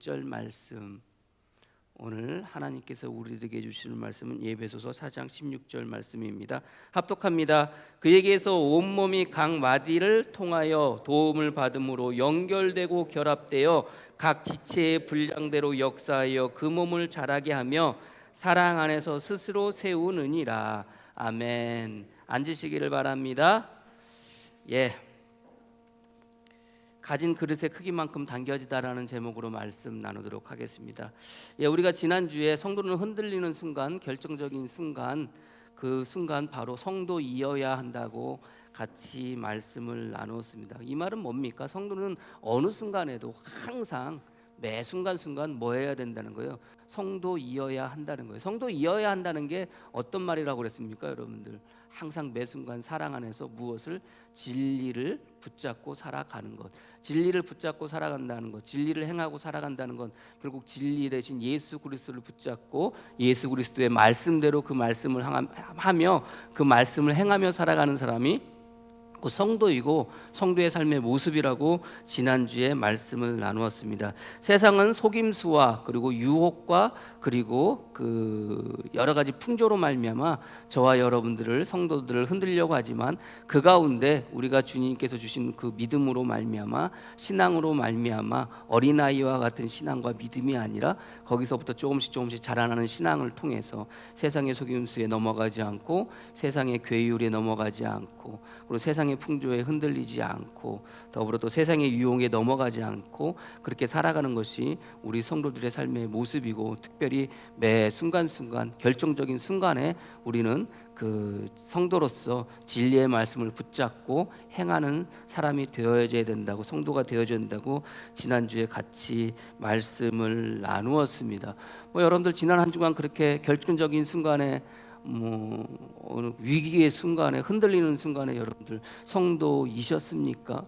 16절 말씀, 오늘 하나님께서 우리에게 주시는 말씀은 에베소서 4장 16절 말씀입니다. 합독합니다. 그에게서 온몸이 각 마디를 통하여 도움을 받음으로 연결되고 결합되어 각 지체의 분량대로 역사하여 그 몸을 자라게 하며 사랑 안에서 스스로 세우느니라. 아멘. 앉으시기를 바랍니다. 가진 그릇의 크기만큼 당겨지다라는 제목으로 말씀 나누도록 하겠습니다. 우리가 지난주에 성도는 흔들리는 순간, 결정적인 순간, 그 순간 바로 성도이어야 한다고 같이 말씀을 나누었습니다. 이 말은 뭡니까? 성도는 어느 순간에도 항상 매 순간순간 뭐 해야 된다는 거예요? 성도이어야 한다는 거예요. 성도이어야 한다는 게 어떤 말이라고 그랬습니까, 여러분들? 항상 매 순간 사랑 안에서 무엇을? 진리를 붙잡고 살아가는 것. 진리를 붙잡고 살아간다는 것, 진리를 행하고 살아간다는 건 결국 진리 대신 예수 그리스도를 붙잡고 예수 그리스도의 말씀대로 그 말씀을 하며 그 말씀을 행하며 살아가는 사람이 그 성도이고 성도의 삶의 모습이라고 지난주에 말씀을 나누었습니다. 세상은 속임수와 그리고 유혹과 그리고 그 여러 가지 풍조로 말미암아 저와 여러분들을, 성도들을 흔들려고 하지만 그 가운데 우리가 주님께서 주신 그 믿음으로 말미암아, 신앙으로 말미암아 어린아이와 같은 신앙과 믿음이 아니라 거기서부터 조금씩 자라나는 신앙을 통해서 세상의 속임수에 넘어가지 않고 세상의 괴율에 넘어가지 않고 그리고 세상의 풍조에 흔들리지 않고 더불어 또 세상의 유혹에 넘어가지 않고 그렇게 살아가는 것이 우리 성도들의 삶의 모습이고, 특별히 매 순간순간 결정적인 순간에 우리는 그 성도로서 진리의 말씀을 붙잡고 행하는 사람이 되어져야 된다고, 성도가 되어져야 된다고 지난주에 같이 말씀을 나누었습니다. 여러분들 지난 한 주간 그렇게 결정적인 순간에 어느 위기의 순간에, 흔들리는 순간에 여러분들 성도이셨습니까?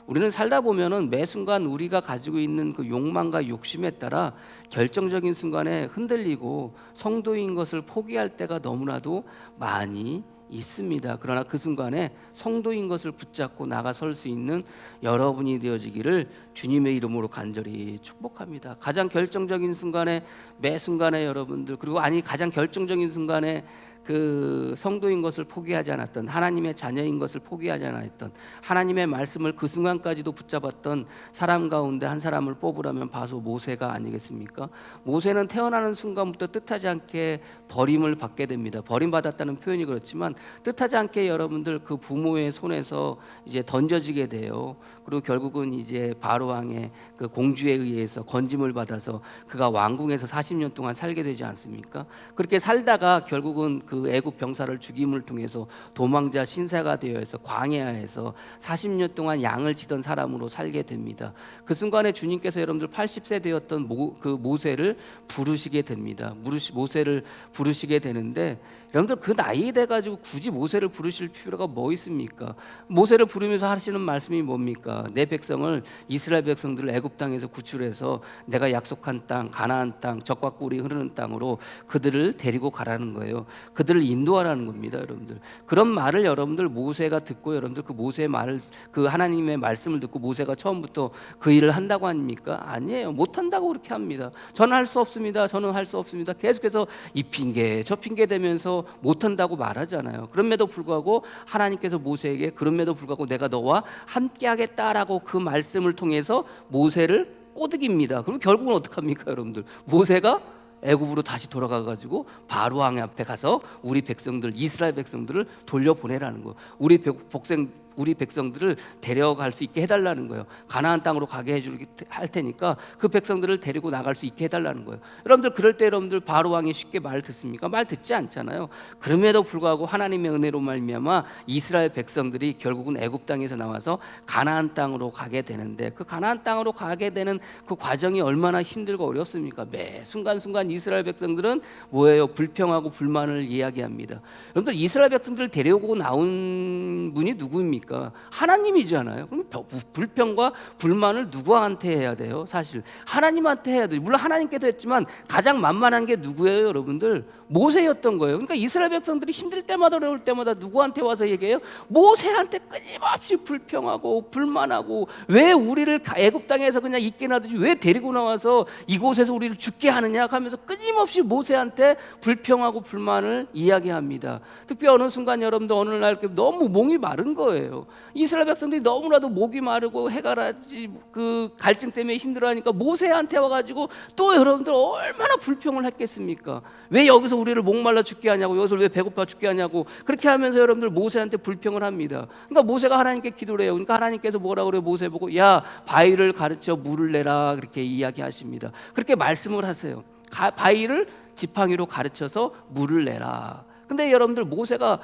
우리는 살다 보면은 매 순간 우리가 가지고 있는 그 욕망과 욕심에 따라 결정적인 순간에 흔들리고 성도인 것을 포기할 때가 너무나도 많이 있습니다. 그러나 그 순간에 성도인 것을 붙잡고 나가설 수 있는 여러분이 되어지기를 주님의 이름으로 간절히 축복합니다. 가장 결정적인 순간에, 매 순간에 여러분들, 그리고 가장 결정적인 순간에 그 성도인 것을 포기하지 않았던, 하나님의 자녀인 것을 포기하지 않았던, 하나님의 말씀을 그 순간까지도 붙잡았던 사람 가운데 한 사람을 뽑으라면 바로 모세가 아니겠습니까? 모세는 태어나는 순간부터 뜻하지 않게 버림을 받게 됩니다. 버림받았다는 표현이 그렇지만 뜻하지 않게 여러분들 그 부모의 손에서 이제 던져지게 돼요. 그리고 결국은 이제 바로 왕의 그 공주에 의해서 건짐을 받아서 그가 왕궁에서 40년 동안 살게 되지 않습니까? 그렇게 살다가 결국은 그 애굽 병사를 죽임을 통해서 도망자 신세가 되어서 광야에서 40년 동안 양을 치던 사람으로 살게 됩니다. 그 순간에 주님께서 여러분들 80세 되었던 그 모세를 부르시게 됩니다. 모세를 부르시게 되는데 여러분들 그 나이 돼가지고 굳이 모세를 부르실 필요가 뭐 있습니까? 모세를 부르면서 하시는 말씀이 뭡니까? 내 백성을, 이스라엘 백성들을 애굽 땅에서 구출해서 내가 약속한 땅, 가나안 땅, 젖과 꿀이 흐르는 땅으로 그들을 데리고 가라는 거예요. 그들을 인도하라는 겁니다, 여러분들. 그런 말을 여러분들 모세가 듣고 여러분들 그 모세의 말을, 그 하나님의 말씀을 듣고 모세가 처음부터 그 일을 한다고 합니까? 아니에요. 못 한다고 그렇게 합니다. 저는 할 수 없습니다. 저는 할 수 없습니다. 계속해서 이 핑계 저 핑계 대면서 못한다고 말하잖아요. 그럼에도 불구하고 하나님께서 모세에게 그럼에도 불구하고 내가 너와 함께 하겠다라고 그 말씀을 통해서 모세를 꼬드깁니다. 그럼 결국은 어떡합니까, 여러분들? 모세가 애굽으로 다시 돌아가가지고 바로 왕 앞에 가서 우리 백성들, 이스라엘 백성들을 돌려보내라는 거. 우리 백성들을 데려갈 수 있게 해달라는 거예요. 가나안 땅으로 가게 할 테니까 그 백성들을 데리고 나갈 수 있게 해달라는 거예요. 여러분들 그럴 때 여러분들 바로 왕이 쉽게 말 듣습니까? 말 듣지 않잖아요. 그럼에도 불구하고 하나님의 은혜로 말미암아 이스라엘 백성들이 결국은 애굽 땅에서 나와서 가나안 땅으로 가게 되는데, 그 가나안 땅으로 가게 되는 그 과정이 얼마나 힘들고 어렵습니까? 매 순간순간 이스라엘 백성들은 뭐예요? 불평하고 불만을 이야기합니다. 여러분들 이스라엘 백성들을 데려오고 나온 분이 누구입니까? 하나님이잖아요. 그럼 불평과 불만을 누구한테 해야 돼요? 사실 하나님한테 해야 돼요. 물론 하나님께도 했지만 가장 만만한 게 누구예요, 여러분들? 모세였던 거예요. 그러니까 이스라엘 백성들이 힘들 때마다 어려울 때마다 누구한테 와서 얘기해요? 모세한테 끊임없이 불평하고 불만하고, 왜 우리를 애굽 땅에서 그냥 있게 놔두지 왜 데리고 나와서 이곳에서 우리를 죽게 하느냐 하면서 끊임없이 모세한테 불평하고 불만을 이야기합니다. 특히 어느 순간 여러분들 어느 날 너무 목이 마른 거예요. 이스라엘 백성들이 너무나도 목이 마르고 해가라지 그 갈증 때문에 힘들어하니까 모세한테 와가지고 또 여러분들 얼마나 불평을 했겠습니까? 왜 여기서 우리를 목말라 죽게 하냐고, 여기서 왜 배고파 죽게 하냐고, 그렇게 하면서 여러분들 모세한테 불평을 합니다. 그러니까 모세가 하나님께 기도를 해요. 그러니까 하나님께서 뭐라고 그래요? 모세 보고 야, 바위를 가르쳐 물을 내라, 그렇게 이야기하십니다. 그렇게 말씀을 하세요. 바위를 지팡이로 가르쳐서 물을 내라. 근데 여러분들 모세가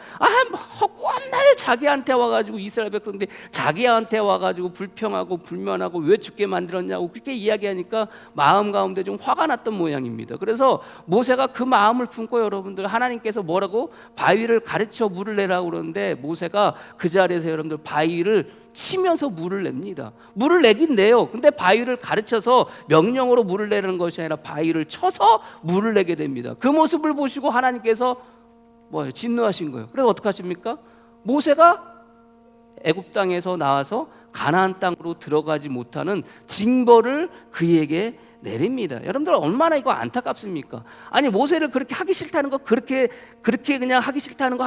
허구한 날 자기한테 와가지고, 이스라엘 백성들이 자기한테 와가지고 불평하고 불면하고 왜 죽게 만들었냐고 그렇게 이야기하니까 마음 가운데 좀 화가 났던 모양입니다. 그래서 모세가 그 마음을 품고 여러분들 하나님께서 뭐라고 바위를 가르쳐 물을 내라고 그러는데, 모세가 그 자리에서 여러분들 바위를 치면서 물을 냅니다. 물을 내긴 내요. 근데 바위를 가르쳐서 명령으로 물을 내는 것이 아니라 바위를 쳐서 물을 내게 됩니다. 그 모습을 보시고 하나님께서 진노하신 거예요. 그래서 어떻게 하십니까? 모세가 애굽 땅에서 나와서 가나안 땅으로 들어가지 못하는 징벌을 그에게 내립니다. 여러분들 얼마나 이거 안타깝습니까? 아니, 모세를 그렇게 하기 싫다는 거, 그렇게 그냥 하기 싫다는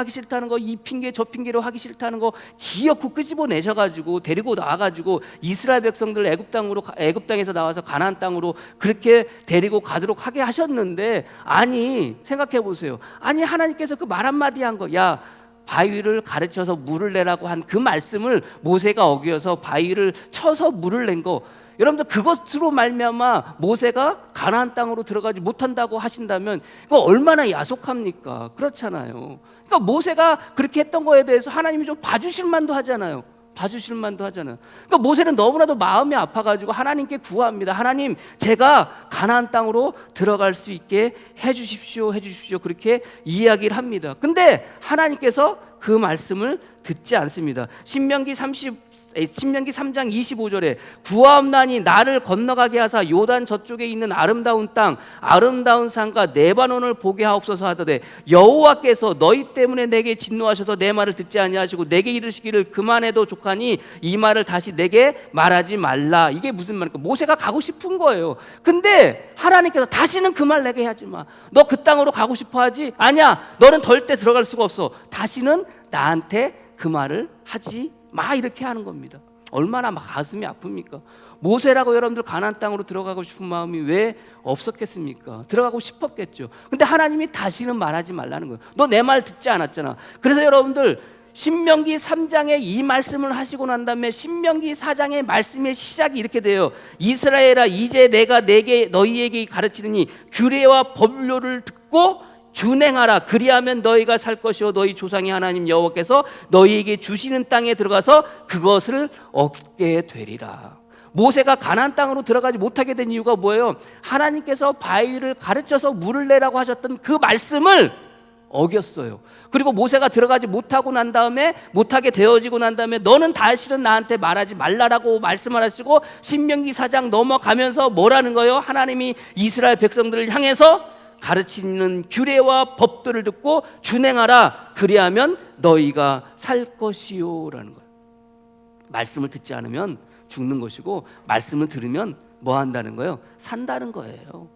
거, 이 핑계 저 핑계로 하기 싫다는 거 기어코 끄집어내셔가지고 데리고 나와가지고 이스라엘 백성들 애굽 땅에서 나와서 가나안 땅으로 그렇게 데리고 가도록 하게 하셨는데, 아니 생각해 보세요. 아니, 하나님께서 그 말 한마디 한 거, 야, 바위를 가르쳐서 물을 내라고 한 그 말씀을 모세가 어겨서 바위를 쳐서 물을 낸 거, 여러분들 그것으로 말미암아 모세가 가나안 땅으로 들어가지 못한다고 하신다면 이거 얼마나 야속합니까? 그렇잖아요. 그러니까 모세가 그렇게 했던 거에 대해서 하나님이 좀 봐주실 만도 하잖아요. 그러니까 모세는 너무나도 마음이 아파가지고 하나님께 구합니다. 하나님, 제가 가나안 땅으로 들어갈 수 있게 해주십시오. 그렇게 이야기를 합니다. 근데 하나님께서 그 말씀을 듣지 않습니다. 신명기 3장 25절에 구하옵나니 나를 건너가게 하사 요단 저쪽에 있는 아름다운 땅, 아름다운 산과 레바논을 보게 하옵소서 하더되, 여호와께서 너희 때문에 내게 진노하셔서 내 말을 듣지 아니하시고 내게 이르시기를 그만해도 족하니 이 말을 다시 내게 말하지 말라. 이게 무슨 말입니까? 모세가 가고 싶은 거예요. 근데 하나님께서 다시는 그 말 내게 하지 마. 너 그 땅으로 가고 싶어 하지? 아니야, 너는 절대 들어갈 수가 없어. 다시는 나한테 그 말을 하지 마, 이렇게 하는 겁니다. 얼마나 가슴이 아픕니까? 모세라고 여러분들 가나안 땅으로 들어가고 싶은 마음이 왜 없었겠습니까? 들어가고 싶었겠죠. 근데 하나님이 다시는 말하지 말라는 거예요. 너 내 말 듣지 않았잖아. 그래서 여러분들 신명기 3장에 이 말씀을 하시고 난 다음에 신명기 4장의 말씀의 시작이 이렇게 돼요. 이스라엘아, 이제 내가 너희에게 가르치느니 규례와 법률을 듣고 준행하라. 그리하면 너희가 살 것이요 너희 조상의 하나님 여호와께서 너희에게 주시는 땅에 들어가서 그것을 얻게 되리라. 모세가 가나안 땅으로 들어가지 못하게 된 이유가 뭐예요? 하나님께서 바위를 가르쳐서 물을 내라고 하셨던 그 말씀을 어겼어요. 그리고 모세가 들어가지 못하게 되어지고 난 다음에 너는 다시는 나한테 말하지 말라라고 말씀을 하시고 신명기 4장 넘어가면서 뭐라는 거예요? 하나님이 이스라엘 백성들을 향해서 가르치는 규례와 법들을 듣고 준행하라. 그리하면 너희가 살 것이요 라는 거예요. 말씀을 듣지 않으면 죽는 것이고 말씀을 들으면 뭐 한다는 거예요? 산다는 거예요.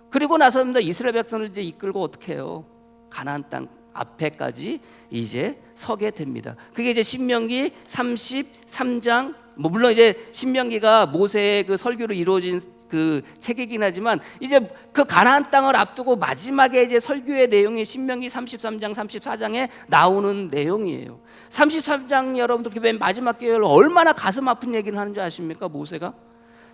그리고 나서입니다. 이스라엘 백성을 이제 이끌고 어떻게 해요? 가나안 땅 앞에까지 이제 서게 됩니다. 그게 이제 신명기 33장, 물론 이제 신명기가 모세의 그 설교로 이루어진 그 책이긴 하지만 이제 그 가나안 땅을 앞두고 마지막에 이제 설교의 내용이 신명기 33장 34장에 나오는 내용이에요. 33장 여러분들 맨 마지막 계열 얼마나 가슴 아픈 얘기를 하는 줄 아십니까? 모세가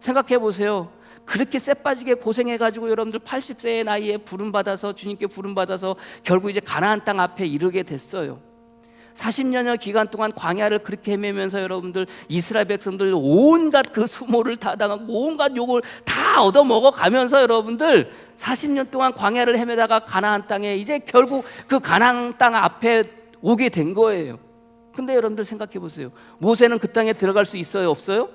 생각해 보세요. 그렇게 쎄빠지게 고생해가지고 여러분들 80세의 나이에 주님께 부름받아서 결국 이제 가나안 땅 앞에 이르게 됐어요. 40년여 기간 동안 광야를 그렇게 헤매면서 여러분들 이스라엘 백성들 온갖 그 수모를 다 당하고 온갖 욕을 다 얻어먹어 가면서 여러분들 40년 동안 광야를 헤매다가 가나안 땅에 이제 결국 그 가나안 땅 앞에 오게 된 거예요. 근데 여러분들 생각해 보세요. 모세는 그 땅에 들어갈 수 있어요, 없어요?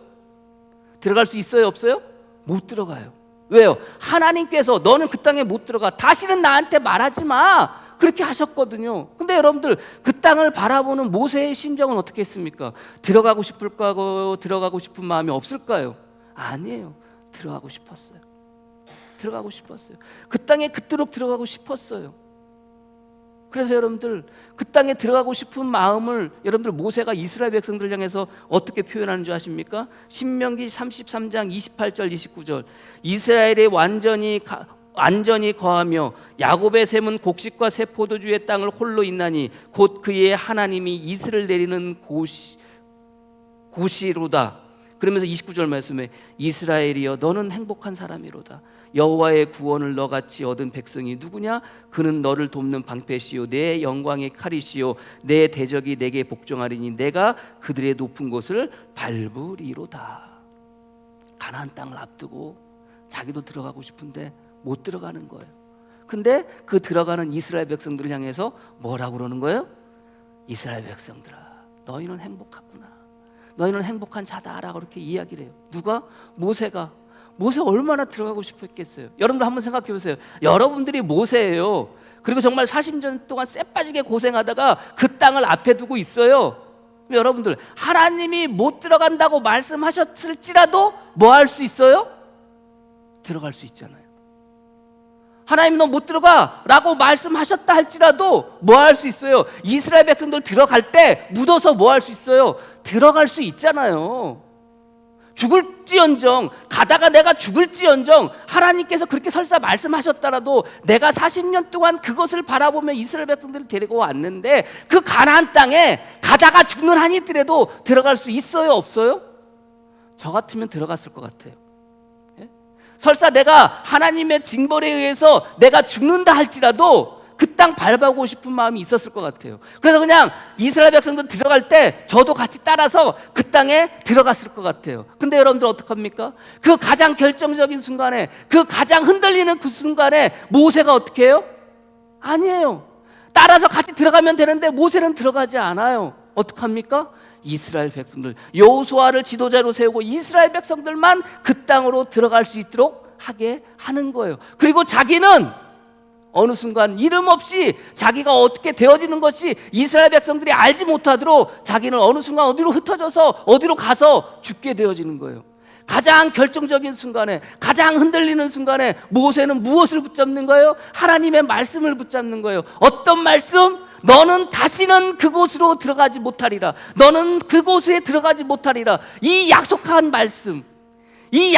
들어갈 수 있어요, 없어요? 못 들어가요. 왜요? 하나님께서 너는 그 땅에 못 들어가, 다시는 나한테 말하지 마, 그렇게 하셨거든요. 근데 여러분들, 그 땅을 바라보는 모세의 심정은 어떻게 했습니까? 들어가고 싶을까요? 들어가고 싶은 마음이 없을까요? 아니에요. 들어가고 싶었어요. 들어가고 싶었어요. 그 땅에 그토록 들어가고 싶었어요. 그래서 여러분들, 그 땅에 들어가고 싶은 마음을 여러분들, 모세가 이스라엘 백성들 향해서 어떻게 표현하는 줄 아십니까? 신명기 33장 28절 29절, 이스라엘이 완전히 거하며 야곱의 샘은 곡식과 새 포도주의 땅을 홀로 있나니 곧 그의 하나님이 이슬을 내리는 곳이로다. 그러면서 29절 말씀에 이스라엘이여 너는 행복한 사람이로다. 여호와의 구원을 너같이 얻은 백성이 누구냐? 그는 너를 돕는 방패시요 내 영광의 칼이시요 내 대적이 내게 복종하리니 내가 그들의 높은 곳을 밟으리로다. 가나안 땅을 앞두고 자기도 들어가고 싶은데 못 들어가는 거예요. 근데 그 들어가는 이스라엘 백성들을 향해서 뭐라고 그러는 거예요? 이스라엘 백성들아, 너희는 행복하구나, 너희는 행복한 자다라고 그렇게 이야기를 해요. 누가? 모세가. 모세 얼마나 들어가고 싶었겠어요. 여러분들 한번 생각해 보세요. 여러분들이 모세예요. 그리고 정말 40년 동안 쎄빠지게 고생하다가 그 땅을 앞에 두고 있어요. 여러분들, 하나님이 못 들어간다고 말씀하셨을지라도 뭐 할 수 있어요? 들어갈 수 있잖아요. 하나님 너 못 들어가 라고 말씀하셨다 할지라도 뭐 할 수 있어요? 이스라엘 백성들 들어갈 때 묻어서 뭐 할 수 있어요? 들어갈 수 있잖아요. 죽을지언정, 가다가 내가 죽을지언정 하나님께서 그렇게 설사 말씀하셨더라도 내가 40년 동안 그것을 바라보며 이스라엘 백성들을 데리고 왔는데 그 가나안 땅에 가다가 죽는 한이 있더라도 들어갈 수 있어요, 없어요? 저 같으면 들어갔을 것 같아요. 설사 내가 하나님의 징벌에 의해서 내가 죽는다 할지라도 그 땅 밟아보고 싶은 마음이 있었을 것 같아요. 그래서 그냥 이스라엘 백성들 들어갈 때 저도 같이 따라서 그 땅에 들어갔을 것 같아요. 근데 여러분들 어떡합니까? 그 가장 결정적인 순간에, 그 가장 흔들리는 그 순간에 모세가 어떻게 해요? 아니에요. 따라서 같이 들어가면 되는데 모세는 들어가지 않아요. 어떡합니까? 이스라엘 백성들, 여호수아를 지도자로 세우고 이스라엘 백성들만 그 땅으로 들어갈 수 있도록 하게 하는 거예요. 그리고 자기는 어느 순간 이름 없이 자기가 어떻게 되어지는 것이 이스라엘 백성들이 알지 못하도록 자기는 어느 순간 어디로 흩어져서 어디로 가서 죽게 되어지는 거예요. 가장 결정적인 순간에, 가장 흔들리는 순간에 모세는 무엇을 붙잡는 거예요? 하나님의 말씀을 붙잡는 거예요. 어떤 말씀? 너는 다시는 그곳으로 들어가지 못하리라. 너는 그곳에 들어가지 못하리라. 이 약속한 말씀, 이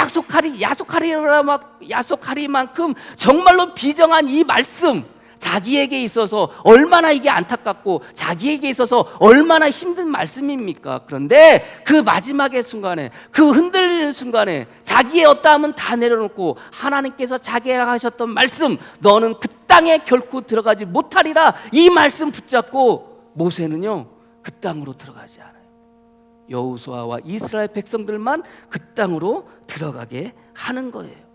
야속하리만큼 정말로 비정한 이 말씀, 자기에게 있어서 얼마나 이게 안타깝고 자기에게 있어서 얼마나 힘든 말씀입니까? 그런데 그 마지막의 순간에, 그 흔들리는 순간에 자기의 어떠함은 다 내려놓고 하나님께서 자기에게 하셨던 말씀, 너는 그 땅에 결코 들어가지 못하리라, 이 말씀 붙잡고 모세는요 그 땅으로 들어가지 않아요. 여호수아와 이스라엘 백성들만 그 땅으로 들어가게 하는 거예요.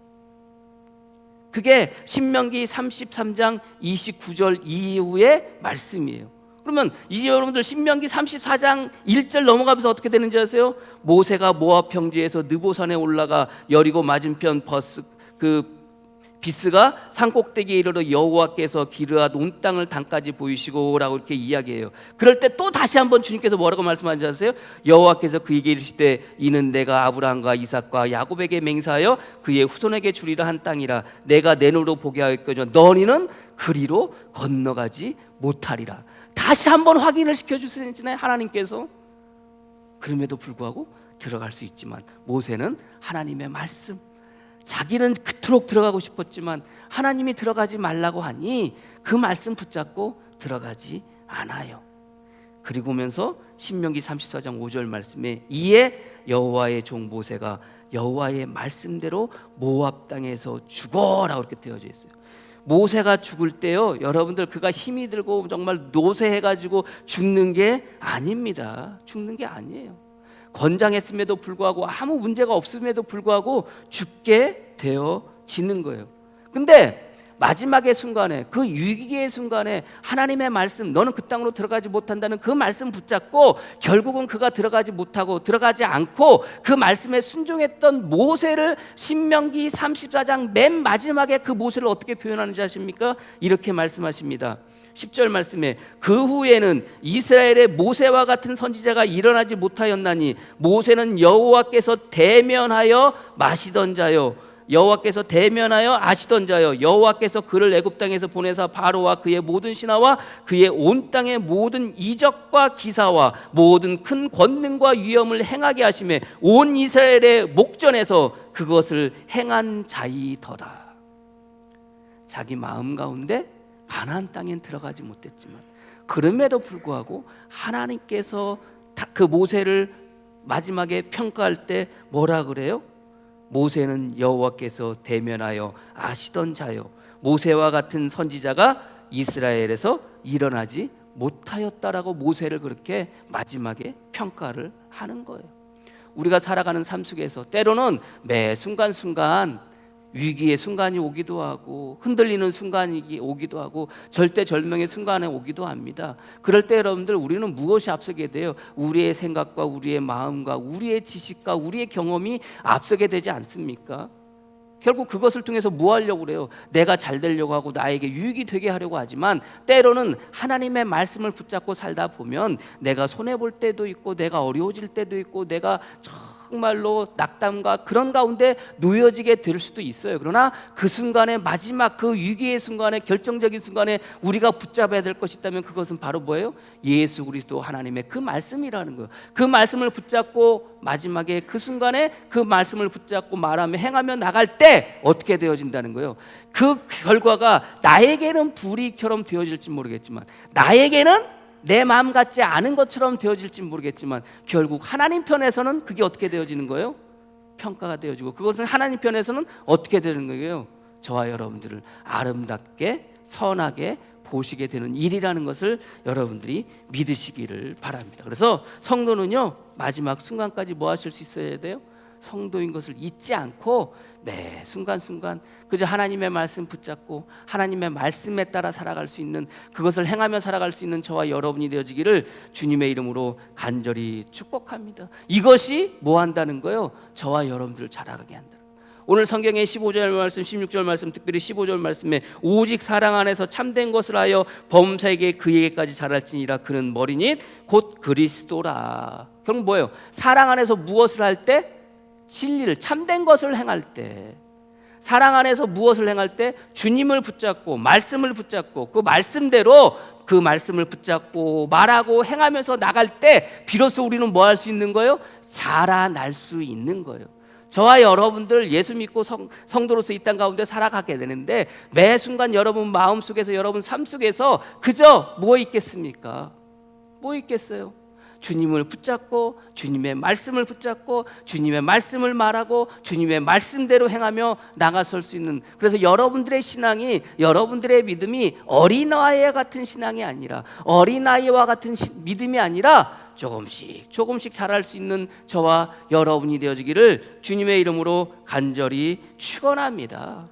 그게 신명기 33장 29절 이후의 말씀이에요. 그러면 이제 여러분들 신명기 34장 1절 넘어가면서 어떻게 되는지 아세요? 모세가 모압 평지에서 느보산에 올라가 여리고 맞은편 비스가 산꼭대기에 이르러 여호와께서 기르앗 온 땅을 단까지 보이시고라고 이렇게 이야기해요. 그럴 때 또 다시 한번 주님께서 뭐라고 말씀하는지 아세요? 여호와께서 그에게 이르시되 이는 내가 아브라함과 이삭과 야곱에게 맹세하여 그의 후손에게 주리라 한 땅이라. 내가 내 눈으로 보게 하였거니와 너희는 그리로 건너가지 못하리라. 다시 한번 확인을 시켜주시잖아요, 하나님께서. 그럼에도 불구하고 들어갈 수 있지만 모세는 하나님의 말씀, 자기는 그토록 들어가고 싶었지만 하나님이 들어가지 말라고 하니 그 말씀 붙잡고 들어가지 않아요. 그리고 오면서 신명기 34장 5절 말씀에 이에 여호와의 종 모세가 여호와의 말씀대로 모압 땅에서 죽어라고 이렇게 되어져 있어요. 모세가 죽을 때요, 여러분들 그가 힘이 들고 정말 노쇠해가지고 죽는 게 아닙니다. 죽는 게 아니에요. 건장했음에도 불구하고 아무 문제가 없음에도 불구하고 죽게 되어지는 거예요. 근데 마지막의 순간에, 그 위기의 순간에 하나님의 말씀, 너는 그 땅으로 들어가지 못한다는 그 말씀 붙잡고 결국은 그가 들어가지 않고 그 말씀에 순종했던 모세를 신명기 34장 맨 마지막에 그 모세를 어떻게 표현하는지 아십니까? 이렇게 말씀하십니다. 10절 말씀에 그 후에는 이스라엘의 모세와 같은 선지자가 일어나지 못하였나니 모세는 여호와께서 대면하여 마시던 자요 여호와께서 대면하여 아시던 자요 여호와께서 그를 애굽 땅에서 보내사 바로와 그의 모든 신하와 그의 온 땅의 모든 이적과 기사와 모든 큰 권능과 위엄을 행하게 하시매 온 이스라엘의 목전에서 그것을 행한 자이더라. 자기 마음 가운데 가나안 땅엔 들어가지 못했지만 그럼에도 불구하고 하나님께서 그 모세를 마지막에 평가할 때 뭐라 그래요? 모세는 여호와께서 대면하여 아시던 자요 모세와 같은 선지자가 이스라엘에서 일어나지 못하였다라고 모세를 그렇게 마지막에 평가를 하는 거예요. 우리가 살아가는 삶 속에서 때로는 매 순간순간 위기의 순간이 오기도 하고 흔들리는 순간이 오기도 하고 절대절명의 순간에 오기도 합니다. 그럴 때 여러분들 우리는 무엇이 앞서게 돼요? 우리의 생각과 우리의 마음과 우리의 지식과 우리의 경험이 앞서게 되지 않습니까? 결국 그것을 통해서 뭐 하려고 그래요? 내가 잘 되려고 하고 나에게 유익이 되게 하려고 하지만 때로는 하나님의 말씀을 붙잡고 살다 보면 내가 손해볼 때도 있고 내가 어려워질 때도 있고 내가 정말로 낙담과 그런 가운데 놓여지게 될 수도 있어요. 그러나 그 순간에 마지막 그 위기의 순간에 결정적인 순간에 우리가 붙잡아야 될 것이 있다면 그것은 바로 뭐예요? 예수 그리스도 하나님의 그 말씀이라는 거예요. 그 말씀을 붙잡고 마지막에 그 순간에 그 말씀을 붙잡고 말하며 행하며 나갈 때 어떻게 되어진다는 거예요? 그 결과가 나에게는 불이익처럼 되어질지 모르겠지만 나에게는 내 마음 같지 않은 것처럼 되어질지 모르겠지만 결국 하나님 편에서는 그게 어떻게 되어지는 거예요? 평가가 되어지고 그것은 하나님 편에서는 어떻게 되는 거예요? 저와 여러분들을 아름답게 선하게 보시게 되는 일이라는 것을 여러분들이 믿으시기를 바랍니다. 그래서 성도는요 마지막 순간까지 뭐 하실 수 있어야 돼요? 성도인 것을 잊지 않고 매 순간순간 그저 하나님의 말씀 붙잡고 하나님의 말씀에 따라 살아갈 수 있는 그것을 행하며 살아갈 수 있는 저와 여러분이 되어지기를 주님의 이름으로 간절히 축복합니다. 이것이 뭐 한다는 거예요? 저와 여러분들을 자라가게 한다. 오늘 성경의 15절 말씀 16절 말씀 특별히 15절 말씀에 오직 사랑 안에서 참된 것을 하여 범사에게 그에게까지 자랄지니라 그는 머리니 곧 그리스도라. 그럼 뭐예요? 사랑 안에서 무엇을 할 때? 진리를 참된 것을 행할 때 사랑 안에서 무엇을 행할 때? 주님을 붙잡고 말씀을 붙잡고 그 말씀대로 그 말씀을 붙잡고 말하고 행하면서 나갈 때 비로소 우리는 뭐 할 수 있는 거예요? 자라날 수 있는 거예요. 저와 여러분들 예수 믿고 성도로서 이 땅 가운데 살아가게 되는데 매 순간 여러분 마음속에서 여러분 삶 속에서 그저 뭐 있겠습니까? 뭐 있겠어요? 주님을 붙잡고 주님의 말씀을 붙잡고 주님의 말씀을 말하고 주님의 말씀대로 행하며 나가설 수 있는 그래서 여러분들의 신앙이 여러분들의 믿음이 어린아이와 같은 신앙이 아니라 어린아이와 같은 믿음이 아니라 조금씩 자랄 수 있는 저와 여러분이 되어지기를 주님의 이름으로 간절히 축원합니다.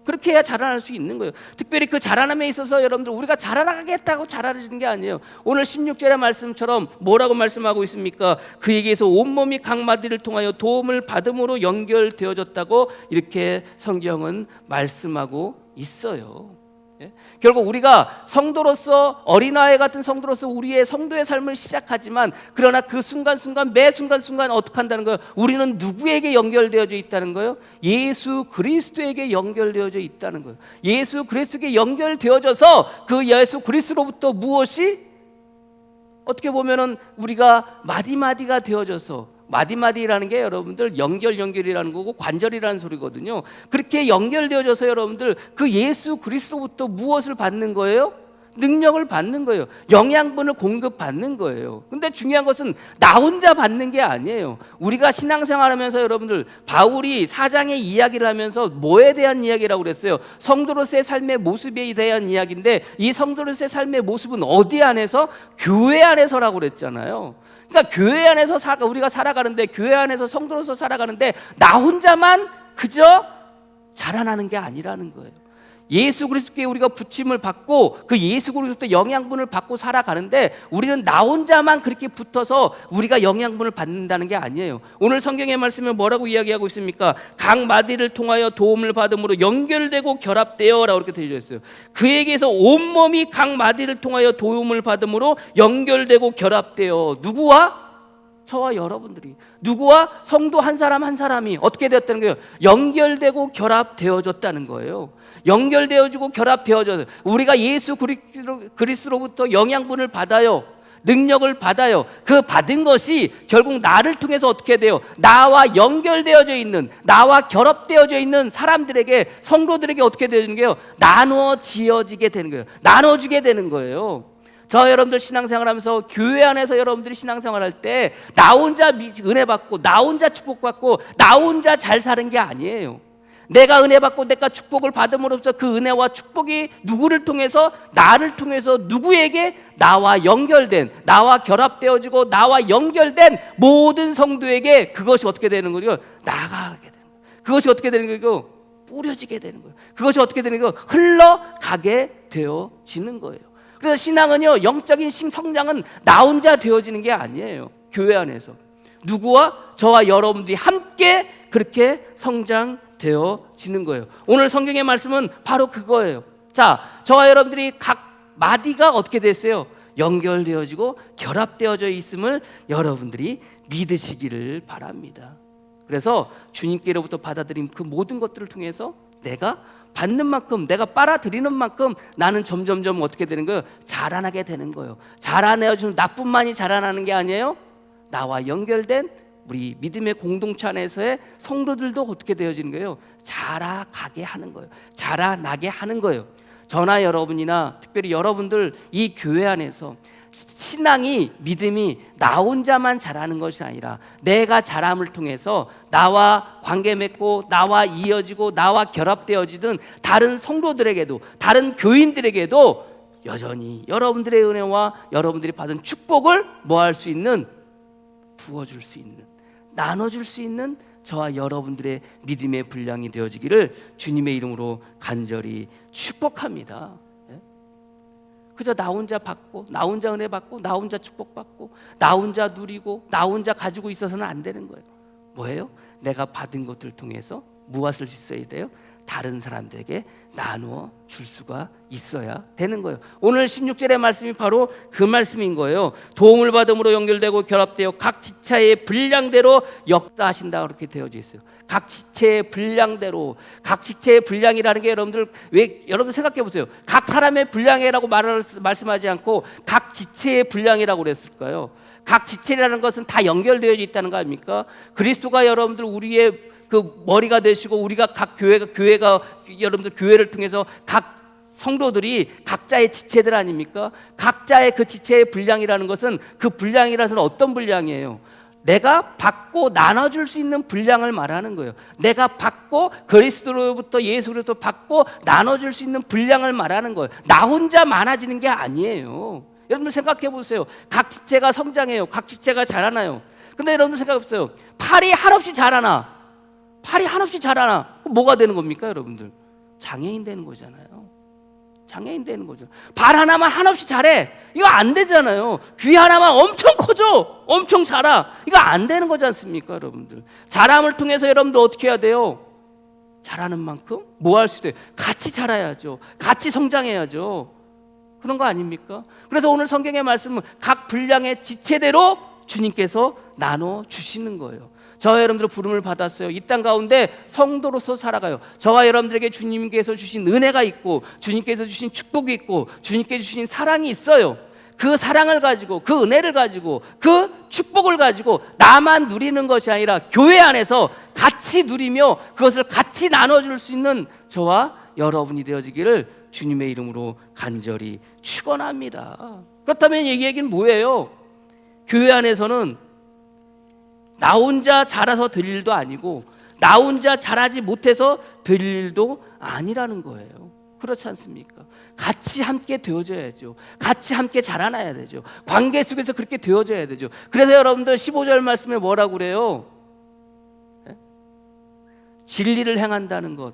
그렇게 해야 자라날 수 있는 거예요. 특별히 그 자라남에 있어서 여러분들 우리가 자라나겠다고 자라지는 게 아니에요. 오늘 16절의 말씀처럼 뭐라고 말씀하고 있습니까? 그에게서 온몸이 각 마디를 통하여 도움을 받음으로 연결되어졌다고 이렇게 성경은 말씀하고 있어요. 결국 우리가 성도로서 어린아이 같은 성도로서 우리의 성도의 삶을 시작하지만 그러나 그 순간순간 매 순간순간 어떻게 한다는 거예요? 우리는 누구에게 연결되어져 있다는 거예요? 예수 그리스도에게 연결되어져 있다는 거예요. 예수 그리스도에게 연결되어져서 그 예수 그리스도로부터 무엇이 어떻게 보면은 우리가 마디마디가 되어져서 마디마디라는 게 여러분들 연결이라는 거고 관절이라는 소리거든요. 그렇게 연결되어져서 여러분들 그 예수 그리스도로부터 무엇을 받는 거예요? 능력을 받는 거예요. 영양분을 공급받는 거예요. 근데 중요한 것은 나 혼자 받는 게 아니에요. 우리가 신앙생활하면서 여러분들 바울이 사장의 이야기를 하면서 뭐에 대한 이야기라고 그랬어요? 성도로서의 삶의 모습에 대한 이야기인데 이 성도로서의 삶의 모습은 어디 안에서? 교회 안에서라고 그랬잖아요. 그러니까 교회 안에서 우리가 살아가는데 교회 안에서 성도로서 살아가는데 나 혼자만 그저 자라나는 게 아니라는 거예요. 예수 그리스도께 우리가 부침을 받고 그 예수 그리스도부터 영양분을 받고 살아가는데 우리는 나 혼자만 그렇게 붙어서 우리가 영양분을 받는다는 게 아니에요. 오늘 성경의 말씀에 뭐라고 이야기하고 있습니까? 각 마디를 통하여 도움을 받음으로 연결되고 결합되어 라고 이렇게 되어 있어요. 그에게서 온몸이 각 마디를 통하여 도움을 받음으로 연결되고 결합되어 누구와? 저와 여러분들이. 누구와? 성도 한 사람 한 사람이 어떻게 되었다는 거예요? 연결되고 결합되어졌다는 거예요. 연결되어지고 결합되어져요. 우리가 예수 그리스도로부터 영양분을 받아요. 능력을 받아요. 그 받은 것이 결국 나를 통해서 어떻게 돼요? 나와 연결되어져 있는, 나와 결합되어져 있는 사람들에게, 성도들에게 어떻게 되는 거예요? 나눠지어지게 되는 거예요. 나눠주게 되는 거예요. 저 여러분들 신앙생활하면서 교회 안에서 여러분들이 신앙생활할 때 나 혼자 은혜 받고 나 혼자 축복받고 나 혼자 잘 사는 게 아니에요. 내가 은혜 받고 내가 축복을 받음으로써 그 은혜와 축복이 누구를 통해서? 나를 통해서 누구에게? 나와 연결된, 나와 결합되어지고 나와 연결된 모든 성도에게 그것이 어떻게 되는 거예요? 나가게 되는 거예요. 그것이 어떻게 되는 거예요? 뿌려지게 되는 거예요. 그것이 어떻게 되는 거예요? 흘러가게 되어지는 거예요. 그래서 신앙은요, 영적인 성장은 나 혼자 되어지는 게 아니에요. 교회 안에서 누구와? 저와 여러분들이 함께 그렇게 성장되어지는 거예요. 오늘 성경의 말씀은 바로 그거예요. 자, 저와 여러분들이 각 마디가 어떻게 됐어요? 연결되어지고 결합되어져 있음을 여러분들이 믿으시기를 바랍니다. 그래서 주님께로부터 받아들인 그 모든 것들을 통해서 내가 받는 만큼, 내가 빨아들이는 만큼 나는 점점점 어떻게 되는 거예요? 자라나게 되는 거예요. 자라내어지는, 나뿐만이 자라나는 게 아니에요. 나와 연결된 우리 믿음의 공동체 안에서의 성도들도 어떻게 되어지는 거예요? 자라가게 하는 거예요. 자라나게 하는 거예요. 저나 여러분이나 특별히 여러분들 이 교회 안에서 신앙이, 믿음이 나 혼자만 자라는 것이 아니라 내가 자람을 통해서 나와 관계 맺고 나와 이어지고 나와 결합되어지든 다른 성도들에게도, 다른 교인들에게도 여전히 여러분들의 은혜와 여러분들이 받은 축복을 뭐 할 수 있는, 부어줄 수 있는, 나눠줄 수 있는 저와 여러분들의 믿음의 분량이 되어지기를 주님의 이름으로 간절히 축복합니다. 그저 나 혼자 받고, 나 혼자 은혜 받고, 나 혼자 축복받고, 나 혼자 누리고, 나 혼자 가지고 있어서는 안 되는 거예요. 뭐예요? 내가 받은 것들을 통해서 무엇을 있어야 돼요? 다른 사람들에게 나누어 줄 수가 있어야 되는 거예요. 오늘 16절의 말씀이 바로 그 말씀인 거예요. 도움을 받음으로 연결되고 결합되어 각 지체의 분량대로 역사하신다, 그렇게 되어져 있어요. 각 지체의 분량대로. 각 지체의 분량이라는 게 여러분들 생각해 보세요. 각 사람의 분량이라고 말씀하지 않고 각 지체의 분량이라고 그랬을까요? 각 지체라는 것은 다 연결되어 있다는 거 아닙니까? 그리스도가 여러분들 우리의 그 머리가 되시고 우리가 각 교회가 여러분들 교회를 통해서 각 성도들이 각자의 지체들 아닙니까? 각자의 그 지체의 분량이라는 것은, 그 분량이라서는 어떤 분량이에요? 내가 받고 나눠줄 수 있는 분량을 말하는 거예요. 내가 받고 그리스도로부터, 예수로부터 받고 나눠줄 수 있는 분량을 말하는 거예요. 나 혼자 많아지는 게 아니에요. 여러분들 생각해 보세요. 각 지체가 성장해요. 각 지체가 자라나요. 근데 여러분들 생각해 보세요. 팔이 한없이 자라나, 팔이 한없이 자라나, 뭐가 되는 겁니까 여러분들? 장애인 되는 거잖아요. 장애인 되는 거죠. 발 하나만 한없이 자래, 이거 안 되잖아요. 귀 하나만 엄청 커져, 엄청 자라, 이거 안 되는 거지 않습니까 여러분들? 자람을 통해서 여러분들 어떻게 해야 돼요? 자라는 만큼 뭐 할 수 있어요? 같이 자라야죠. 같이 성장해야죠. 그런 거 아닙니까? 그래서 오늘 성경의 말씀은 각 분량의 지체대로 주님께서 나눠 주시는 거예요. 저와 여러분들 부름을 받았어요. 이 땅 가운데 성도로서 살아가요. 저와 여러분들에게 주님께서 주신 은혜가 있고, 주님께서 주신 축복이 있고, 주님께서 주신 사랑이 있어요. 그 사랑을 가지고, 그 은혜를 가지고, 그 축복을 가지고 나만 누리는 것이 아니라 교회 안에서 같이 누리며 그것을 같이 나눠줄 수 있는 저와 여러분이 되어지기를 주님의 이름으로 간절히 축원합니다. 그렇다면 이 얘기는 뭐예요? 교회 안에서는 나 혼자 자라서 될 일도 아니고 나 혼자 자라지 못해서 될 일도 아니라는 거예요. 그렇지 않습니까? 같이 함께 되어져야죠. 같이 함께 자라나야 되죠. 관계 속에서 그렇게 되어져야 되죠. 그래서 여러분들 15절 말씀에 뭐라고 그래요? 진리를 행한다는 것,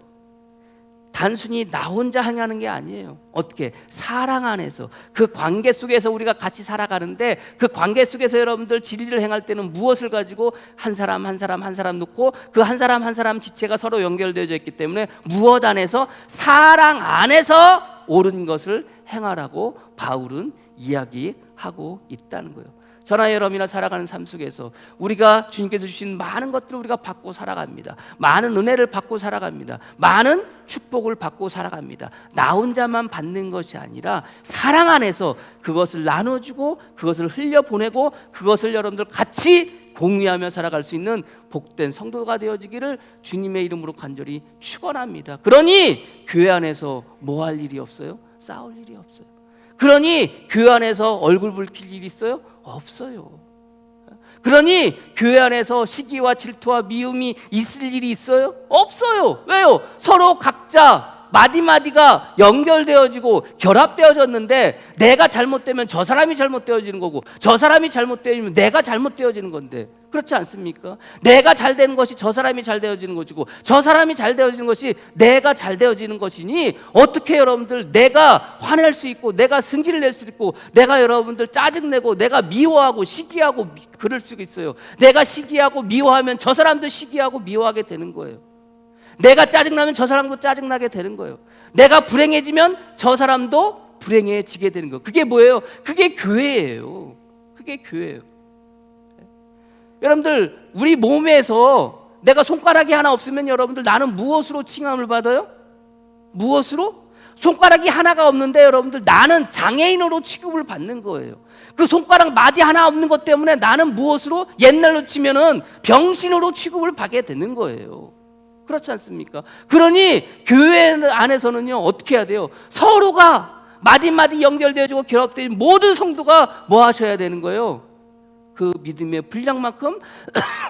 단순히 나 혼자 행하는 게 아니에요. 어떻게? 사랑 안에서, 그 관계 속에서 우리가 같이 살아가는데, 그 관계 속에서 여러분들 진리를 행할 때는 무엇을 가지고 한 사람 한 사람 한 사람 놓고 그 한 사람 한 사람 지체가 서로 연결되어져 있기 때문에 무엇 안에서? 사랑 안에서 옳은 것을 행하라고 바울은 이야기하고 있다는 거예요. 저나 여러분이나 살아가는 삶 속에서 우리가 주님께서 주신 많은 것들을 우리가 받고 살아갑니다. 많은 은혜를 받고 살아갑니다. 많은 축복을 받고 살아갑니다. 나 혼자만 받는 것이 아니라 사랑 안에서 그것을 나눠주고 그것을 흘려보내고 그것을 여러분들 같이 공유하며 살아갈 수 있는 복된 성도가 되어지기를 주님의 이름으로 간절히 축원합니다. 그러니 교회 안에서 뭐 할 일이 없어요? 싸울 일이 없어요. 그러니 교회 안에서 얼굴 붉힐 일이 있어요? 없어요. 그러니 교회 안에서 시기와 질투와 미움이 있을 일이 있어요? 없어요. 왜요? 서로 각자 마디마디가 연결되어지고 결합되어졌는데, 내가 잘못되면 저 사람이 잘못되어지는 거고 저 사람이 잘못되어지면 내가 잘못되어지는 건데, 그렇지 않습니까? 내가 잘 되는 것이 저 사람이 잘 되어지는 것이고 저 사람이 잘 되어지는 것이 내가 잘 되어지는 것이니, 어떻게 여러분들 내가 화낼 수 있고 내가 승질을 낼 수 있고 내가 여러분들 짜증내고 내가 미워하고 시기하고 그럴 수 있어요. 내가 시기하고 미워하면 저 사람도 시기하고 미워하게 되는 거예요. 내가 짜증나면 저 사람도 짜증나게 되는 거예요. 내가 불행해지면 저 사람도 불행해지게 되는 거예요. 그게 뭐예요? 그게 교회예요. 그게 교회예요. 여러분들, 우리 몸에서 내가 손가락이 하나 없으면 여러분들 나는 무엇으로 칭함을 받아요? 무엇으로? 손가락이 하나가 없는데 여러분들 나는 장애인으로 취급을 받는 거예요. 그 손가락 마디 하나 없는 것 때문에 나는 무엇으로? 옛날로 치면은 병신으로 취급을 받게 되는 거예요. 그렇지 않습니까? 그러니 교회 안에서는요, 어떻게 해야 돼요? 서로가 마디마디 연결되어지고 결합되어 모든 성도가 뭐 하셔야 되는 거예요? 그 믿음의 분량만큼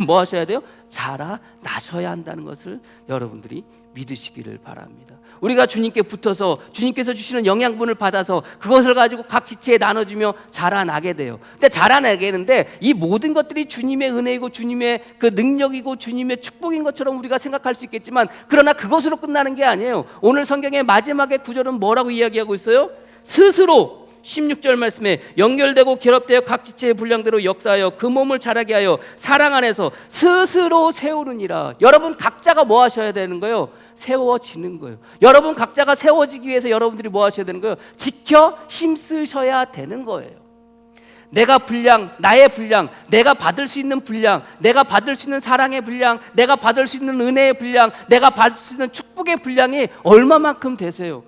뭐 하셔야 돼요? 자라나셔야 한다는 것을 여러분들이 믿으시기를 바랍니다. 우리가 주님께 붙어서 주님께서 주시는 영양분을 받아서 그것을 가지고 각 지체에 나눠주며 자라나게 돼요. 근데 자라나게 되는데 이 모든 것들이 주님의 은혜이고 주님의 그 능력이고 주님의 축복인 것처럼 우리가 생각할 수 있겠지만, 그러나 그것으로 끝나는 게 아니에요. 오늘 성경의 마지막의 구절은 뭐라고 이야기하고 있어요? 스스로 16절 말씀에 연결되고 결합되어 각 지체의 분량대로 역사하여 그 몸을 자라게 하여 사랑 안에서 스스로 세우느니라. 여러분 각자가 뭐 하셔야 되는 거예요? 세워지는 거예요. 여러분 각자가 세워지기 위해서 여러분들이 뭐 하셔야 되는 거예요? 지켜 힘쓰셔야 되는 거예요. 내가 분량, 나의 분량, 내가 받을 수 있는 분량, 내가 받을 수 있는 사랑의 분량, 내가 받을 수 있는 은혜의 분량, 내가 받을 수 있는 축복의 분량이 얼마만큼 되세요?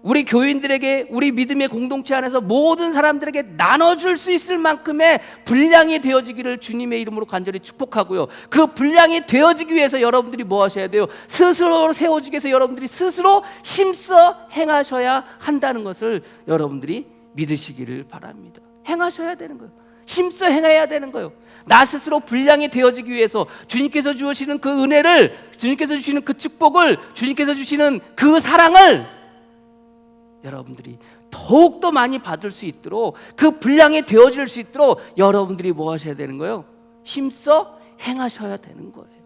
우리 교인들에게, 우리 믿음의 공동체 안에서 모든 사람들에게 나눠줄 수 있을 만큼의 분량이 되어지기를 주님의 이름으로 간절히 축복하고요. 그 분량이 되어지기 위해서 여러분들이 뭐 하셔야 돼요? 스스로 세워지기 위해서 여러분들이 스스로 힘써 행하셔야 한다는 것을 여러분들이 믿으시기를 바랍니다. 행하셔야 되는 거예요. 힘써 행해야 되는 거예요. 나 스스로 분량이 되어지기 위해서 주님께서 주시는 그 은혜를, 주님께서 주시는 그 축복을, 주님께서 주시는 그 사랑을 여러분들이 더욱더 많이 받을 수 있도록, 그 분량이 되어질 수 있도록 여러분들이 뭐 하셔야 되는 거예요? 힘써 행하셔야 되는 거예요.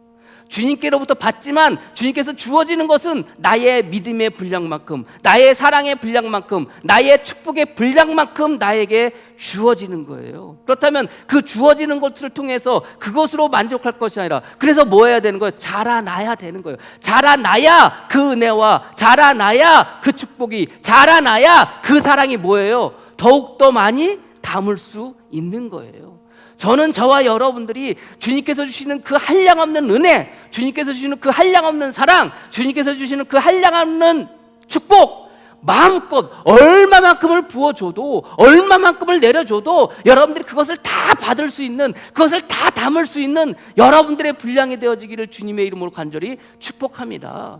주님께로부터 받지만 주님께서 주어지는 것은 나의 믿음의 분량만큼, 나의 사랑의 분량만큼, 나의 축복의 분량만큼 나에게 주어지는 거예요. 그렇다면 그 주어지는 것을 통해서 그것으로 만족할 것이 아니라, 그래서 뭐 해야 되는 거예요? 자라나야 되는 거예요. 자라나야 그 은혜와, 자라나야 그 축복이, 자라나야 그 사랑이 뭐예요? 더욱더 많이 담을 수 있는 거예요. 저는 저와 여러분들이 주님께서 주시는 그 한량없는 은혜, 주님께서 주시는 그 한량없는 사랑, 주님께서 주시는 그 한량없는 축복, 마음껏 얼마만큼을 부어줘도, 얼마만큼을 내려줘도 여러분들이 그것을 다 받을 수 있는, 그것을 다 담을 수 있는 여러분들의 분량이 되어지기를 주님의 이름으로 간절히 축복합니다.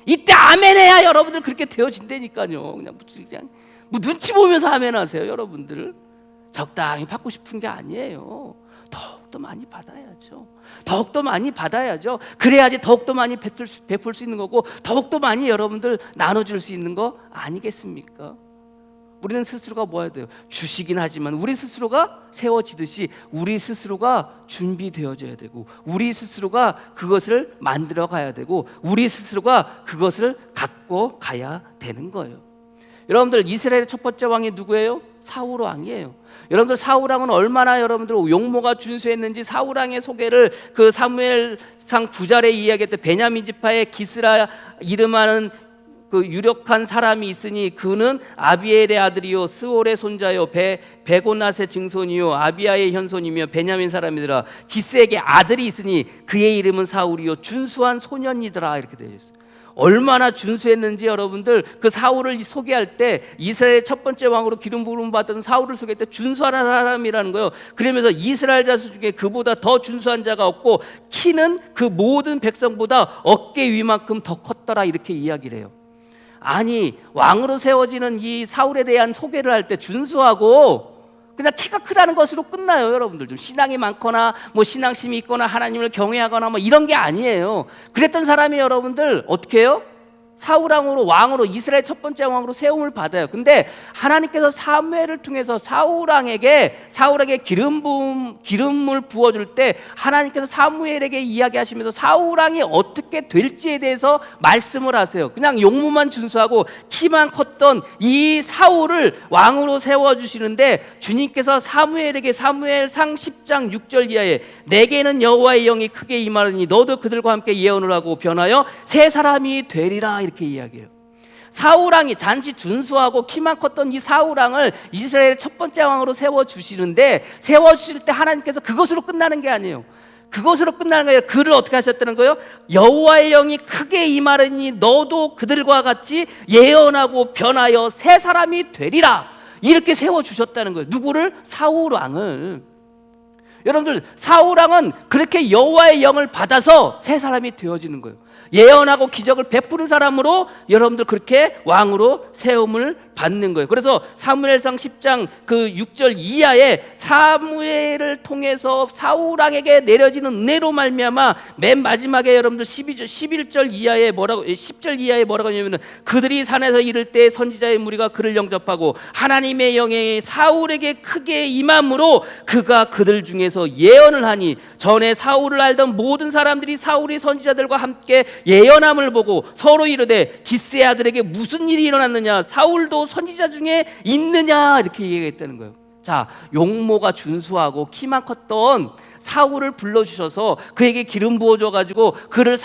이때 아멘해야 여러분들 그렇게 되어진다니까요. 그냥 뭐 눈치 보면서 아멘하세요. 여러분들 적당히 받고 싶은 게 아니에요. 더욱더 많이 받아야죠. 더욱더 많이 받아야죠. 그래야지 더욱더 많이 베풀 수 있는 거고, 더욱더 많이 여러분들 나눠줄 수 있는 거 아니겠습니까? 우리는 스스로가 뭐 해야 돼요? 주시긴 하지만 우리 스스로가 세워지듯이 우리 스스로가 준비되어져야 되고, 우리 스스로가 그것을 만들어 가야 되고, 우리 스스로가 그것을 갖고 가야 되는 거예요. 여러분들, 이스라엘의 첫 번째 왕이 누구예요? 사울 왕이에요. 여러분들, 사울 왕은 얼마나 여러분들 용모가 준수했는지 사울 왕의 소개를 그 사무엘상 9절에 이야기했던 베냐민 지파의 기스라 이름하는 그 유력한 사람이 있으니 그는 아비엘의 아들이요 스올의 손자요 베고낫의 증손이요 아비아의 현손이며 베냐민 사람이더라. 기스에게 아들이 있으니 그의 이름은 사울이요 준수한 소년이더라. 이렇게 되어 있어요. 얼마나 준수했는지 여러분들, 그 사울을 소개할 때 이스라엘 첫 번째 왕으로 기름 부음 받던 사울을 소개할 때 준수한 사람이라는 거예요. 그러면서 이스라엘 자손 중에 그보다 더 준수한 자가 없고 키는 그 모든 백성보다 어깨 위만큼 더 컸더라. 이렇게 이야기를 해요. 아니, 왕으로 세워지는 이 사울에 대한 소개를 할 때 준수하고 그냥 키가 크다는 것으로 끝나요. 여러분들, 좀 신앙이 많거나 뭐 신앙심이 있거나 하나님을 경외하거나 뭐 이런 게 아니에요. 그랬던 사람이 여러분들 어떻게 해요? 사울왕으로, 왕으로, 이스라엘 첫 번째 왕으로 세움을 받아요. 근데 하나님께서 사무엘을 통해서 사울왕에게 기름을 부어줄 때 하나님께서 사무엘에게 이야기하시면서 사울왕이 어떻게 될지에 대해서 말씀을 하세요. 그냥 용모만 준수하고 키만 컸던 이 사울을 왕으로 세워주시는데, 주님께서 사무엘에게 사무엘상 10장 6절 이하에 내게는 여호와의 영이 크게 임하느니 너도 그들과 함께 예언을 하고 변하여 새 사람이 되리라. 이렇게 이야기해요. 사울왕이 단지 준수하고 키만 컸던 이 사울왕을 이스라엘의 첫 번째 왕으로 세워주시는데, 세워주실 때 하나님께서 그것으로 끝나는 게 아니에요. 그것으로 끝나는 거예요. 그를 어떻게 하셨다는 거예요? 여호와의 영이 크게 임하리니 너도 그들과 같이 예언하고 변하여 새 사람이 되리라. 이렇게 세워주셨다는 거예요. 누구를? 사울왕을. 여러분들, 사울왕은 그렇게 여호와의 영을 받아서 새 사람이 되어지는 거예요. 예언하고 기적을 베푸는 사람으로 여러분들 그렇게 왕으로 세움을 받는 거예요. 그래서 사무엘상 10장 그 6절 이하에 사무엘을 통해서 사울왕에게 내려지는 은혜로 말미암아 맨 마지막에 여러분들 11절 이하에 뭐라고, 10절 이하에 뭐라고 하냐면은 그들이 산에서 이를 때 선지자의 무리가 그를 영접하고 하나님의 영이 사울에게 크게 임함으로 그가 그들 중에서 예언을 하니 전에 사울을 알던 모든 사람들이 사울이 선지자들과 함께 예언함을 보고 서로 이르되 기스의 아들에게 무슨 일이 일어났느냐, 사울도 선지자 중에 있느냐, 이렇게 얘기했다는 거예요. 자, 용모가 준수하고 키만 컸던 사울을 불러주셔서 그에게 기름 부어줘가지고 그를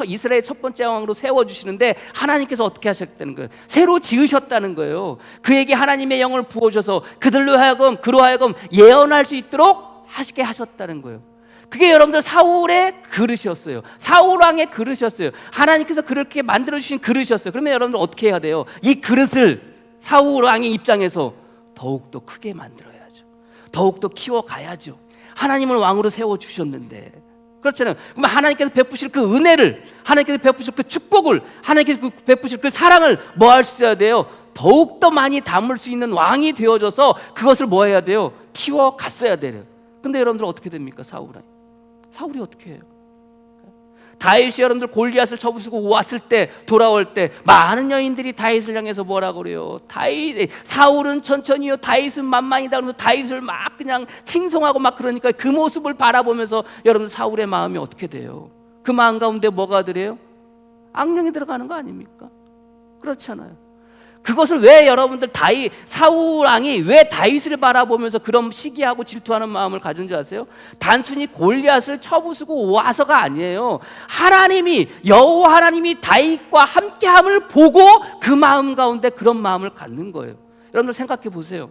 이스라엘 첫 번째 왕으로 세워주시는데, 하나님께서 어떻게 하셨다는 거예요? 새로 지으셨다는 거예요. 그에게 하나님의 영을 부어줘서 그로 하여금 예언할 수 있도록 하시게 하셨다는 거예요. 그게 여러분들 사울의 그릇이었어요. 사울왕의 그릇이었어요. 하나님께서 그렇게 만들어주신 그릇이었어요. 그러면 여러분들 어떻게 해야 돼요? 이 그릇을 사울왕의 입장에서 더욱더 크게 만들어야죠. 더욱더 키워가야죠. 하나님을 왕으로 세워주셨는데, 그렇잖아요. 그럼 하나님께서 베푸실 그 은혜를, 하나님께서 베푸실 그 축복을, 하나님께서 베푸실 그 사랑을 뭐 할 수 있어야 돼요? 더욱더 많이 담을 수 있는 왕이 되어져서 그것을 뭐 해야 돼요? 키워갔어야 돼요. 근데 여러분들 어떻게 됩니까? 사울이 어떻게 해요? 다윗이 여러분들 골리앗을 쳐부수고 왔을 때, 돌아올 때 많은 여인들이 다윗을 향해서 뭐라고 그래요? 사울은 천천히요, 다윗은 만만이다. 그러면서 다윗을 막 그냥 칭송하고 막 그러니까 그 모습을 바라보면서 여러분 사울의 마음이 어떻게 돼요? 그 마음 가운데 뭐가 들어요? 악령이 들어가는 거 아닙니까? 그렇잖아요. 그것을 왜 여러분들 사울왕이 왜 다윗을 바라보면서 그런 시기하고 질투하는 마음을 가진 줄 아세요? 단순히 골리앗을 쳐부수고 와서가 아니에요. 여호와 하나님이 다윗과 함께함을 보고 그 마음 가운데 그런 마음을 갖는 거예요. 여러분들 생각해 보세요.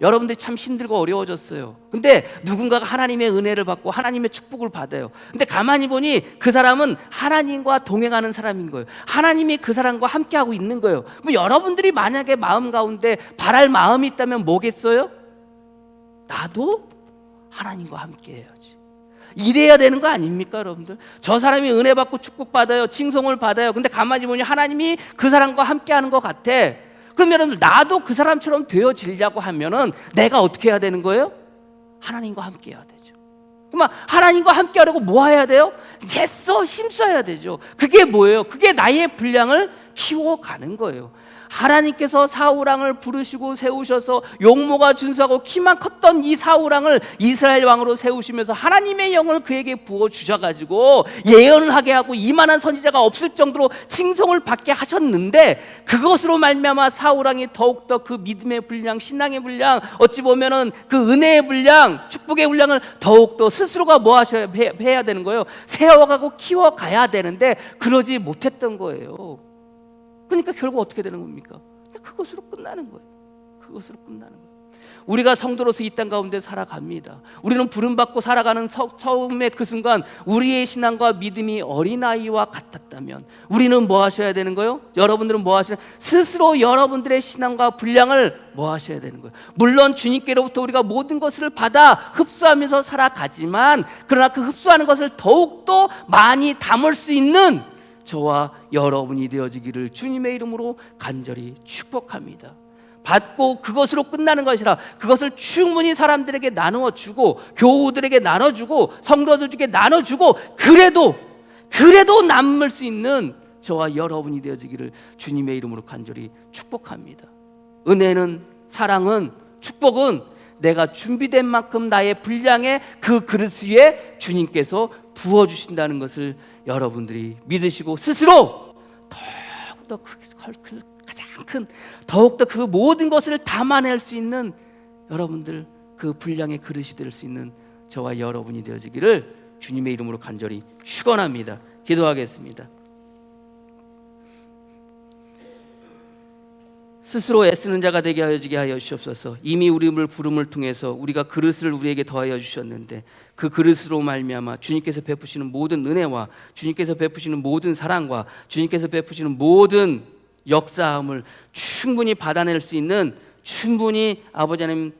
여러분들이 참 힘들고 어려워졌어요. 근데 누군가가 하나님의 은혜를 받고 하나님의 축복을 받아요. 근데 가만히 보니 그 사람은 하나님과 동행하는 사람인 거예요. 하나님이 그 사람과 함께하고 있는 거예요. 그럼 여러분들이 만약에 마음 가운데 바랄 마음이 있다면 뭐겠어요? 나도 하나님과 함께해야지. 이래야 되는 거 아닙니까, 여러분들? 저 사람이 은혜 받고 축복 받아요, 칭송을 받아요. 근데 가만히 보니 하나님이 그 사람과 함께하는 것 같아. 그럼 여러분들, 나도 그 사람처럼 되어지려고 하면은 내가 어떻게 해야 되는 거예요? 하나님과 함께 해야 되죠. 그러면 하나님과 함께 하려고 뭐 해야 돼요? 힘써야 되죠. 그게 뭐예요? 그게 나의 분량을 키워가는 거예요. 하나님께서 사울왕을 부르시고 세우셔서 용모가 준수하고 키만 컸던 이 사울왕을 이스라엘 왕으로 세우시면서 하나님의 영을 그에게 부어 주셔가지고 예언을 하게 하고 이만한 선지자가 없을 정도로 칭송을 받게 하셨는데, 그것으로 말미암아 사울왕이 더욱더 그 믿음의 분량, 신앙의 분량, 어찌 보면은 그 은혜의 분량, 축복의 분량을 더욱더 스스로가 뭐 하셔야 해야 되는 거예요? 세워가고 키워가야 되는데 그러지 못했던 거예요. 그러니까 결국 어떻게 되는 겁니까? 그것으로 끝나는 거예요. 그것으로 끝나는 거예요. 우리가 성도로서 이 땅 가운데 살아갑니다. 우리는 부름받고 살아가는 처음에 그 순간 우리의 신앙과 믿음이 어린아이와 같았다면 우리는 뭐 하셔야 되는 거예요? 여러분들은 뭐 하셔야, 스스로 여러분들의 신앙과 분량을 뭐 하셔야 되는 거예요? 물론 주님께로부터 우리가 모든 것을 받아 흡수하면서 살아가지만, 그러나 그 흡수하는 것을 더욱더 많이 담을 수 있는 저와 여러분이 되어지기를 주님의 이름으로 간절히 축복합니다. 받고 그것으로 끝나는 것이라 그것을 충분히 사람들에게 나누어주고, 교우들에게 나눠주고, 성도들에게 나눠주고, 그래도 남을 수 있는 저와 여러분이 되어지기를 주님의 이름으로 간절히 축복합니다. 은혜는, 사랑은, 축복은 내가 준비된 만큼 나의 분량의 그 그릇 위에 주님께서 부어주신다는 것을 여러분들이 믿으시고 스스로 더욱더 가장 큰, 더욱더 그 모든 것을 담아낼 수 있는 여러분들, 그 분량의 그릇이 될 수 있는 저와 여러분이 되어지기를 주님의 이름으로 간절히 축원합니다. 기도하겠습니다. 스스로 애쓰는 자가 되게 하여 주시옵소서. 이미 우리를 부름을 통해서 우리가 그릇을 우리에게 더하여 주셨는데 그 그릇으로 말미암아 주님께서 베푸시는 모든 은혜와 주님께서 베푸시는 모든 사랑과 주님께서 베푸시는 모든 역사함을 충분히 받아낼 수 있는, 충분히 아버지 하나님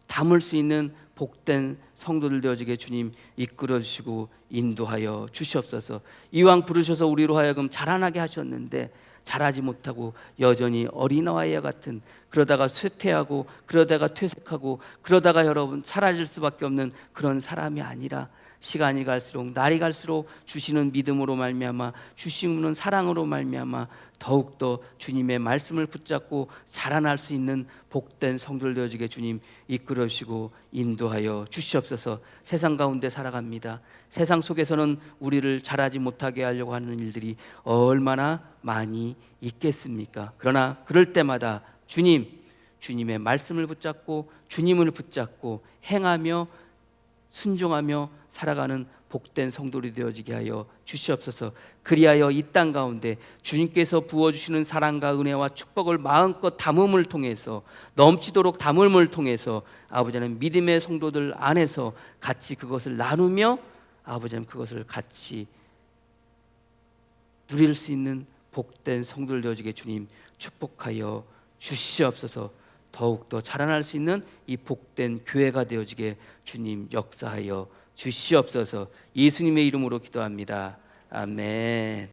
담을 수 있는 복된 성도들 되어지게 주님 이끌어 주시고 인도하여 주시옵소서. 이왕 부르셔서 우리로 하여금 자라나게 하셨는데 자라지 못하고 여전히 어린아이와 같은, 그러다가 쇠퇴하고 그러다가 퇴색하고 그러다가 여러분 사라질 수밖에 없는 그런 사람이 아니라 시간이 갈수록, 날이 갈수록 주시는 믿음으로 말미암아, 주시는 사랑으로 말미암아 더욱더 주님의 말씀을 붙잡고 자라날 수 있는 복된 성도들 되어지게 주님 이끌어 주시고 인도하여 주시옵소서. 세상 가운데 살아갑니다. 세상 속에서는 우리를 자라지 못하게 하려고 하는 일들이 얼마나 많이 있겠습니까? 그러나 그럴 때마다 주님의 말씀을 붙잡고 주님을 붙잡고 행하며 순종하며 살아가는 복된 성도들이 되어지게 하여 주시옵소서. 그리하여 이 땅 가운데 주님께서 부어주시는 사랑과 은혜와 축복을 마음껏 담음을 통해서, 넘치도록 담음을 통해서 아버지는 믿음의 성도들 안에서 같이 그것을 나누며 아버지는 그것을 같이 누릴 수 있는 복된 성도들 되어지게 주님 축복하여 주시옵소서. 더욱더 자라날 수 있는 이 복된 교회가 되어지게 주님 역사하여 주시옵소서. 예수님의 이름으로 기도합니다. 아멘.